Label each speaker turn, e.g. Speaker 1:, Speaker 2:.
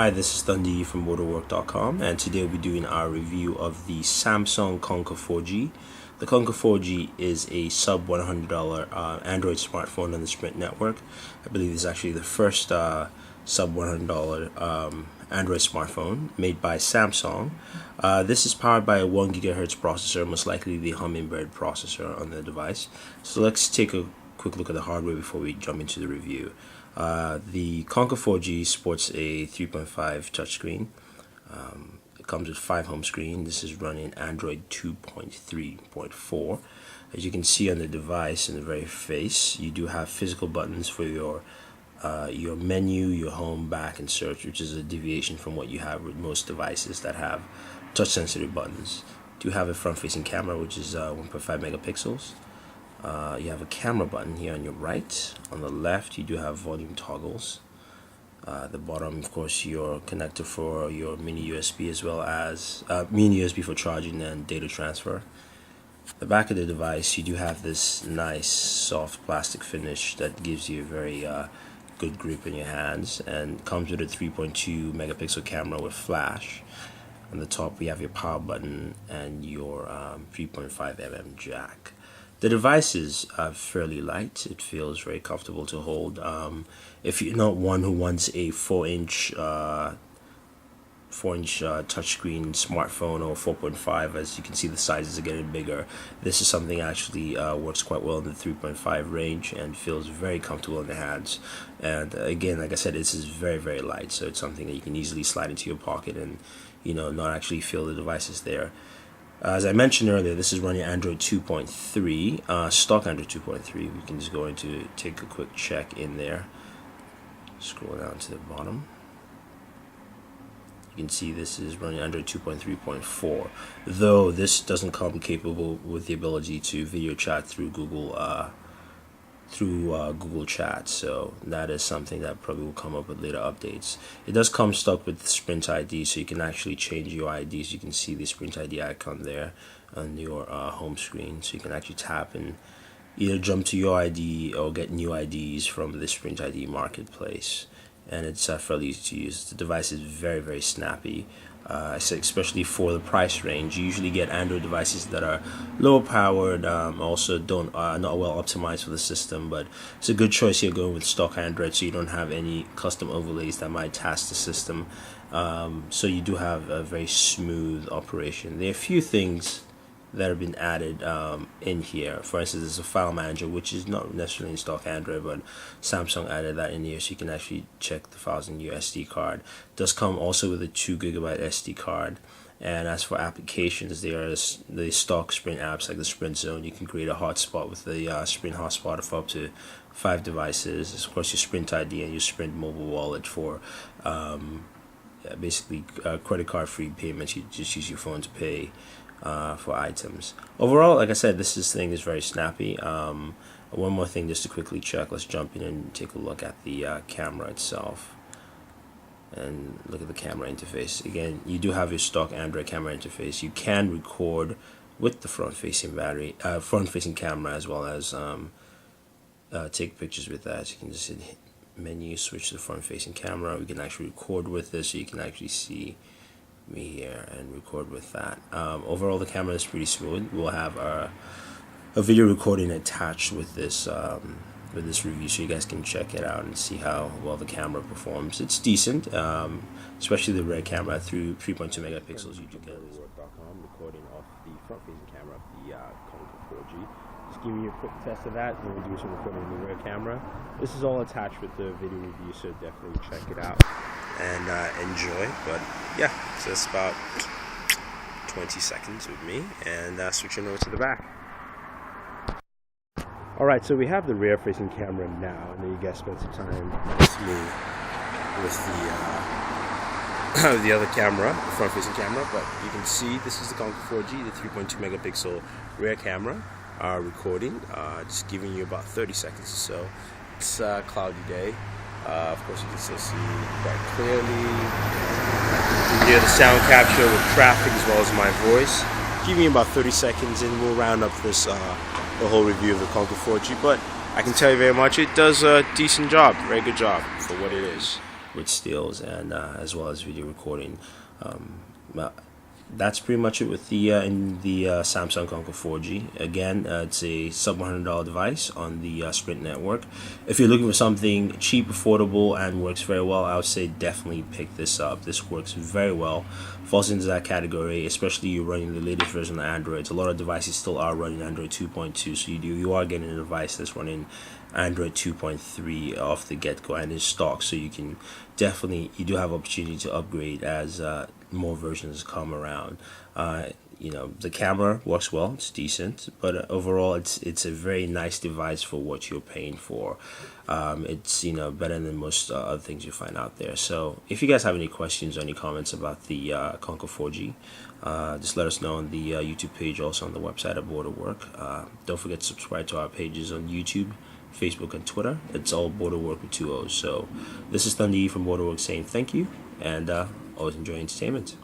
Speaker 1: Hi, this is Thunder from Booredatwork.com, and today we'll be doing our review of the Samsung Conquer 4G. The Conquer 4G is a sub $100 Android smartphone on the Sprint network. I believe it's actually the first sub $100 Android smartphone made by Samsung. This is powered by a 1 GHz processor, most likely the Hummingbird processor on the device. So let's take a quick look at the hardware before we jump into the review. The Conquer 4G sports a 3.5 touchscreen. It comes with 5 home screen. This is running Android 2.3.4. As you can see on the device in the very face, you do have physical buttons for your menu, your home, back, and search, which is a deviation from what you have with most devices that have touch-sensitive buttons. You do have a front-facing camera, which is 1.5 megapixels. You have a camera button here on your right. On the left, you do have volume toggles. At the bottom, of course, your connector for your mini USB, as well as mini USB for charging and data transfer. The back of the device, you do have this nice soft plastic finish that gives you a very good grip in your hands, and comes with a 3.2 megapixel camera with flash. On the top, we have your power button and your 3.5mm jack. The device is fairly light. It feels very comfortable to hold. If you're not one who wants a 4-inch touchscreen smartphone, or 4.5, as you can see the sizes are getting bigger, this is something actually works quite well in the 3.5 range and feels very comfortable in the hands. And again, like I said, this is very light, so it's something that you can easily slide into your pocket and not actually feel the device is there. As I mentioned earlier, this is running Android 2.3, stock Android 2.3. We can just go into take a quick check in there. Scroll down to the bottom. You can see this is running Android 2.3.4, though this doesn't come capable with the ability to video chat through Google Chat, so that is something that probably will come up with later updates. It does come stuck with Sprint ID, so you can actually change your IDs. You can see the Sprint ID icon there on your home screen, so you can actually tap and either jump to your ID or get new IDs from the Sprint ID marketplace. And it's fairly easy to use. The device is very snappy. Especially for the price range. You usually get Android devices that are lower powered, also not well optimized for the system, but it's a good choice here going with stock Android, so you don't have any custom overlays that might task the system. So you do have a very smooth operation. There are a few things that have been added in here. For instance, there's a file manager, which is not necessarily in stock Android, but Samsung added that in here, so you can actually check the files in your SD card. It does come also with a 2 GB SD card. And as for applications, there are the stock Sprint apps like the Sprint Zone. You can create a hotspot with the Sprint hotspot of up to 5 devices. Of course, your Sprint ID and your Sprint mobile wallet for basically credit card free payments. You just use your phone to pay for items. Overall, like I said, this thing is very snappy. One more thing just to quickly check. Let's jump in and take a look at the camera itself and look at the camera interface. Again, you do have your stock Android camera interface. You can record with the front-facing camera, as well as take pictures with that. So you can just hit menu, switch to the front-facing camera. We can actually record with this, so you can actually see me here and record with that. Overall, the camera is pretty smooth. We'll have a video recording attached with this review, so you guys can check it out and see how well the camera performs. It's decent, especially the rear camera through 3.2 megapixels. You do get Booredatwork.com recording off the front-facing camera of the Conquer 4G. Just giving you a quick test of that, and we'll do some recording of the rear camera. This is all attached with the video review, so definitely check it out and enjoy. But yeah, so it's about 20 seconds with me, and switching over to the back. Alright, so we have the rear facing camera now, and then you guys spend some time with the other camera, the front facing camera. But you can see this is the Conquer 4G, the 3.2 megapixel rear camera recording, just giving you about 30 seconds or so. It's a cloudy day. Of course, you can still see quite clearly. You can hear the sound capture with traffic as well as my voice. Give me about 30 seconds and we'll round up this the whole review of the Conquer 4G. But I can tell you very much, it does a decent job, very good job for what it is. with stills and as well as video recording. That's pretty much it with the Samsung Conquer 4G. Again, it's a sub $100 device on the Sprint network. If you're looking for something cheap, affordable, and works very well, I would say definitely pick this up. This works very well, falls into that category, especially you're running the latest version of Android. A lot of devices still are running Android 2.2, so you are getting a device that's running Android 2.3 off the get-go and in stock, so you do have opportunity to upgrade as more versions come around. The camera works well, it's decent, but overall it's a very nice device for what you're paying for. It's better than most other things you find out there. So if you guys have any questions or any comments about the Conquer 4G, just let us know on the YouTube page, also on the website at Booredatwork. Don't forget to subscribe to our pages on YouTube, Facebook, and Twitter. It's all Booredatwork with 2 O's. So this is Thunder E from Booredatwork saying thank you, and always enjoy entertainment.